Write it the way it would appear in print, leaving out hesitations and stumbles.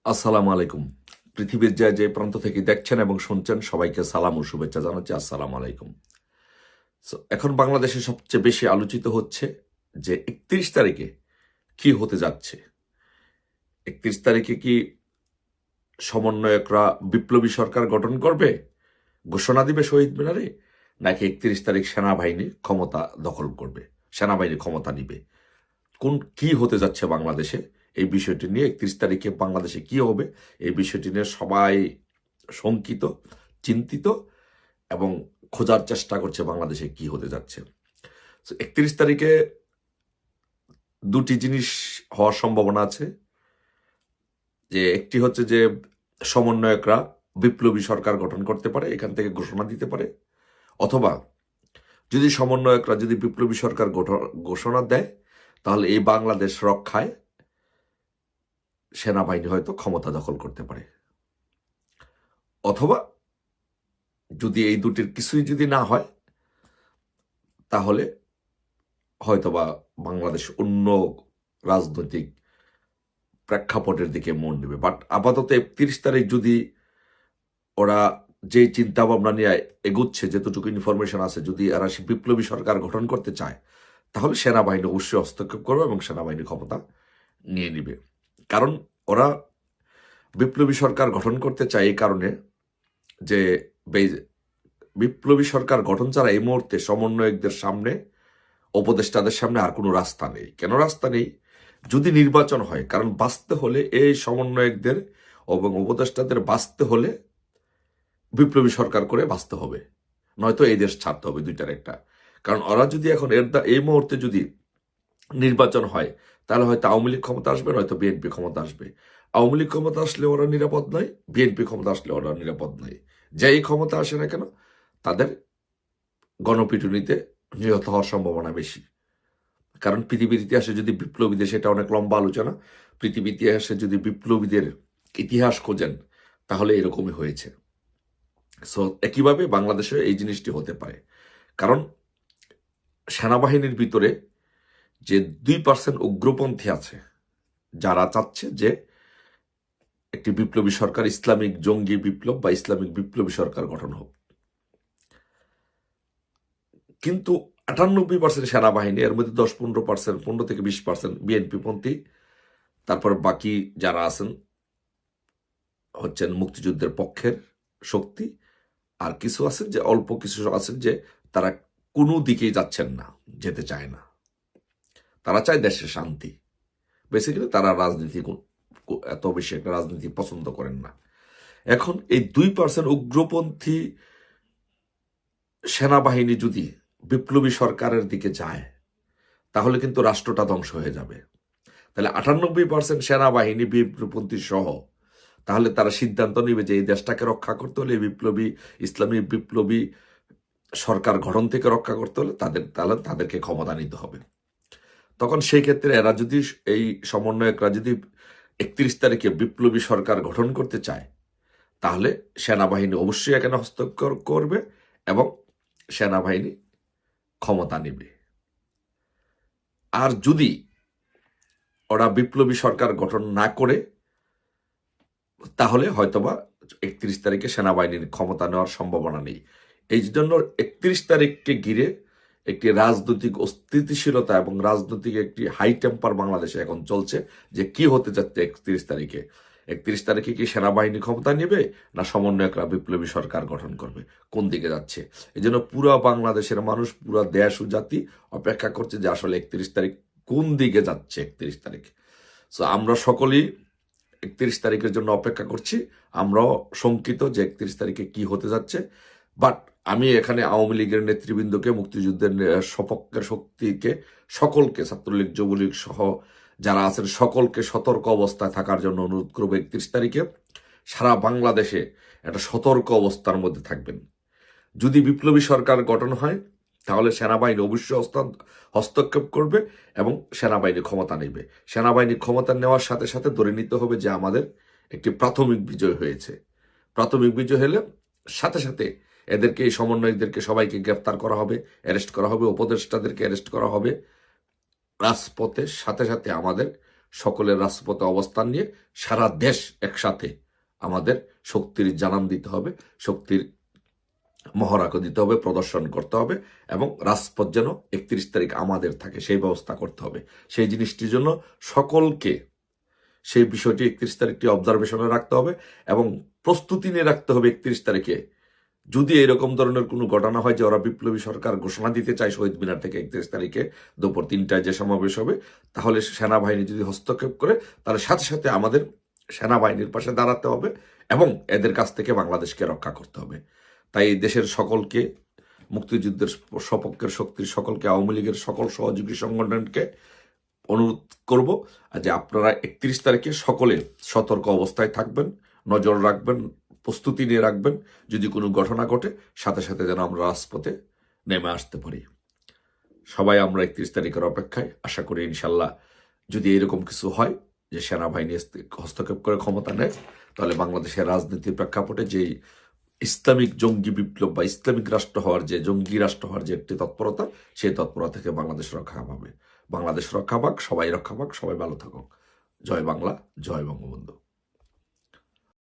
আসসালামু আলাইকুম। পৃথিবীর যে যে প্রান্ত থেকে দেখছেন এবং শুনছেন সবাইকে সালাম ও শুভেচ্ছা জানাচ্ছি। আসসালামু আলাইকুম। এখন বাংলাদেশে সবচেয়ে বেশি আলোচিত হচ্ছে যে ৩১ তারিখে কি হতে যাচ্ছে। ৩১ তারিখে কি সমন্বয়করা বিপ্লবী সরকার গঠন করবে, ঘোষণা দিবে শহীদ মিনারে, নাকি ৩১ তারিখ সেনাবাহিনী ক্ষমতা দখল করবে, সেনাবাহিনী ক্ষমতা নিবে? কি হতে যাচ্ছে বাংলাদেশে, এই বিষয়টি নিয়ে ৩১ তারিখে বাংলাদেশে কি হবে, এই বিষয়টি নিয়ে সবাই শঙ্কিত, চিন্তিত এবং খোঁজার চেষ্টা করছে বাংলাদেশে কি হতে যাচ্ছে। ৩১ তারিখে দুটি জিনিস হওয়ার সম্ভাবনা আছে। যে একটি হচ্ছে যে সমন্বয়করা বিপ্লবী সরকার গঠন করতে পারে, এখান থেকে ঘোষণা দিতে পারে, অথবা যদি সমন্বয়করা যদি বিপ্লবী সরকার ঘোষণা দেয়, তাহলে এই বাংলাদেশ রক্ষায় সেনাবাহিনী হয়তো ক্ষমতা দখল করতে পারে। অথবা যদি এই দুটির কিছুই যদি না হয়, তাহলে হয়তোবা বাংলাদেশ অন্য রাজনৈতিক প্রেক্ষাপটের দিকে মন নেবে। বাট আপাতত ৩১ তারিখ যদি ওরা যে চিন্তা ভাবনা নিয়ে এগুচ্ছে, যতটুকু ইনফরমেশন আছে, যদি এরা বিপ্লবী সরকার গঠন করতে চায়, তাহলে সেনাবাহিনী অবশ্যই হস্তক্ষেপ করবে এবং সেনাবাহিনী ক্ষমতা নিয়ে নিবে। কারণ ওরা বিপ্লবী সরকার গঠন করতে চায় এই কারণে যে বিপ্লবী সরকার গঠন ছাড়া এই মুহূর্তে সমন্বয়কদের সামনে, উপদেষ্টাদের সামনে আর কোনো রাস্তা নেই। কেন রাস্তা নেই? যদি নির্বাচন হয়, কারণ বাঁচতে হলে এই সমন্বয়কদের এবং উপদেষ্টাদের বাঁচতে হলে বিপ্লবী সরকার করে বাঁচতে হবে, নয়তো এই দেশ ছাড়তে হবে, দুইটার একটা। কারণ ওরা যদি এখন এই মুহূর্তে যদি নির্বাচন হয়, তাহলে হয়তো আওয়ামী লীগ ক্ষমতা আসবে, নয়তো বিএনপি ক্ষমতা আসবে। আওয়ামী লীগ ক্ষমতা আসলে ওরা নিরাপদ নয়, বিএনপি ক্ষমতা আসলে ওরা নিরাপদ নয়। যেই ক্ষমতা আসে না কেন, তাদের গণপিটুনিতে নিহত হওয়ার সম্ভাবনা বেশি। কারণ পৃথিবীর ইতিহাসে যদি বিপ্লবীদের, সেটা অনেক লম্বা আলোচনা, পৃথিবীর ইতিহাসে যদি বিপ্লবীদের ইতিহাস খোঁজেন, তাহলে এরকমই হয়েছে। সো একইভাবে বাংলাদেশে এই জিনিসটি হতে পারে। কারণ সেনাবাহিনীর ভিতরে যে 2% উগ্রপন্থী আছে, যারা চাচ্ছে যে একটি বিপ্লবী সরকার, ইসলামিক জঙ্গি বিপ্লব বা ইসলামিক বিপ্লবী সরকার গঠন হোক। কিন্তু 98% সেনাবাহিনী, এর মধ্যে 10-15%, 15 থেকে 20% বিএনপি পন্থী, তারপর বাকি যারা আছেন হচ্ছেন মুক্তিযুদ্ধের পক্ষের শক্তি, আর কিছু আছেন যে অল্প কিছু আছেন যে তারা কোনো দিকেই যাচ্ছেন না, যেতে চায় না। তারা চায় দেশের শান্তি। বেসিক্যালি তারা রাজনীতি এত বেশি একটা রাজনীতি পছন্দ করেন না। এখন এই 2% উগ্রপন্থী সেনাবাহিনী যদি বিপ্লবী সরকারের দিকে যায়, তাহলে কিন্তু রাষ্ট্রটা ধ্বংস হয়ে যাবে। তাহলে 98% সেনাবাহিনী বিপ্লবপন্থী সহ, তাহলে তারা সিদ্ধান্ত নেবে যে এই দেশটাকে রক্ষা করতে হলে, বিপ্লবী ইসলামী বিপ্লবী সরকার গঠন থেকে রক্ষা করতে হলে তাহলে তাদেরকে ক্ষমতা নিতে হবে। তখন সেই ক্ষেত্রে এরা যদি, এই সমন্বয়করা যদি 31 তারিখে বিপ্লবী সরকার গঠন করতে চায়, তাহলে সেনাবাহিনী অবশ্যই এখানে হস্তক্ষেপ করবে এবং সেনাবাহিনী ক্ষমতা নেবে। আর যদি ওরা বিপ্লবী সরকার গঠন না করে, তাহলে হয়তোবা 31 তারিখে সেনাবাহিনীর ক্ষমতা নেওয়ার সম্ভাবনা নেই। এই জন্য 31 তারিখকে ঘিরে একটি রাজনৈতিক অস্থিতিশীলতা এবং রাজনৈতিক একটি হাই টেম্পার বাংলাদেশে এখন চলছে, যে কি হতে যাচ্ছে 31 তারিখে। 31 তারিখে কি সেনাবাহিনী ক্ষমতা নেবে, না সমন্বয়করা বিপ্লবী সরকার গঠন করবে, কোন দিকে যাচ্ছে? এই জন্য পুরো বাংলাদেশের মানুষ, পুরো দেশ ও জাতি অপেক্ষা করছে যে আসলে 31 তারিখ কোন দিকে যাচ্ছে। 31 তারিখ, সো আমরা সকলেই 31 তারিখের জন্য অপেক্ষা করছি। আমরাও শঙ্কিত যে 31 তারিখে কি হতে যাচ্ছে। বাট আমি এখানে আওয়ামী লীগের নেতৃবৃন্দকে, মুক্তিযুদ্ধের সপক্ষের শক্তিকে, সকলকে, ছাত্রলীগ, যুবলীগ সহ যারা আছেন সকলকে সতর্ক অবস্থায় থাকার জন্য অনুরোধ করবো। 31 তারিখে সারা বাংলাদেশে একটা সতর্ক অবস্থার মধ্যে থাকবেন। যদি বিপ্লবী সরকার গঠন হয়, তাহলে সেনাবাহিনী অবশ্যই হস্তক্ষেপ করবে এবং সেনাবাহিনী ক্ষমতা নেবে। সেনাবাহিনী ক্ষমতা নেওয়ার সাথে সাথে ধরে নিতে হবে যে আমাদের একটি প্রাথমিক বিজয় হয়েছে। প্রাথমিক বিজয় হলে সাথে সাথে এদেরকে, এই সমন্বয়কদেরকে সবাইকে গ্রেপ্তার করা হবে, অ্যারেস্ট করা হবে, উপদেষ্টাদেরকে অ্যারেস্ট করা হবে। রাজপথে সাথে সাথে আমাদের সকলের রাজপথে অবস্থান নিয়ে সারা দেশ একসাথে আমাদের শক্তির জানান দিতে হবে, শক্তির মহড়াকে দিতে হবে, প্রদর্শন করতে হবে, এবং রাজপথ যেন 31 তারিখ আমাদের থাকে সেই ব্যবস্থা করতে হবে। সেই জিনিসটির জন্য সকলকে সেই বিষয়টি 31 তারিখটি অবজারভেশনে রাখতে হবে এবং প্রস্তুতি নিয়ে রাখতে হবে 31 তারিখে যদি এরকম ধরনের কোনো ঘটনা হয় যে ওরা বিপ্লবী সরকার ঘোষণা দিতে চায় শহীদ মিনার থেকে 31 তারিখে দুপুর 3টায় যে সমাবেশ হবে, তাহলে সেনাবাহিনী যদি হস্তক্ষেপ করে তাহলে সাথে সাথে আমাদের সেনাবাহিনীর পাশে দাঁড়াতে হবে এবং এদের কাছ থেকে বাংলাদেশকে রক্ষা করতে হবে। তাই এই দেশের সকলকে, মুক্তিযুদ্ধের সপক্ষের শক্তির সকলকে, আওয়ামী লীগের সকল সহযোগী সংগঠনকে অনুরোধ করব যে আপনারা 31 তারিখে সকলে সতর্ক অবস্থায় থাকবেন, নজর রাখবেন, প্রস্তুতি নিয়ে রাখবেন, যদি কোনো ঘটনা ঘটে সাথে সাথে যেন আমরা রাজপথে নেমে আসতে পারি। সবাই আমরা 31 তারিখের অপেক্ষায়, আশা করি ইনশাল্লাহ যদি এরকম কিছু হয় যে সেনাবাহিনী হস্তক্ষেপ করে ক্ষমতা নেয়, তাহলে বাংলাদেশের রাজনীতির প্রেক্ষাপটে যে ইসলামিক জঙ্গি বিপ্লব বা ইসলামিক রাষ্ট্র হওয়ার যে জঙ্গি রাষ্ট্র হওয়ার যে একটি তৎপরতা, সেই তৎপরতা থেকে বাংলাদেশ রক্ষা পাবে। বাংলাদেশ রক্ষা পাক, সবাই রক্ষা পাক, সবাই ভালো থাকুক। জয় বাংলা, জয় বঙ্গবন্ধু।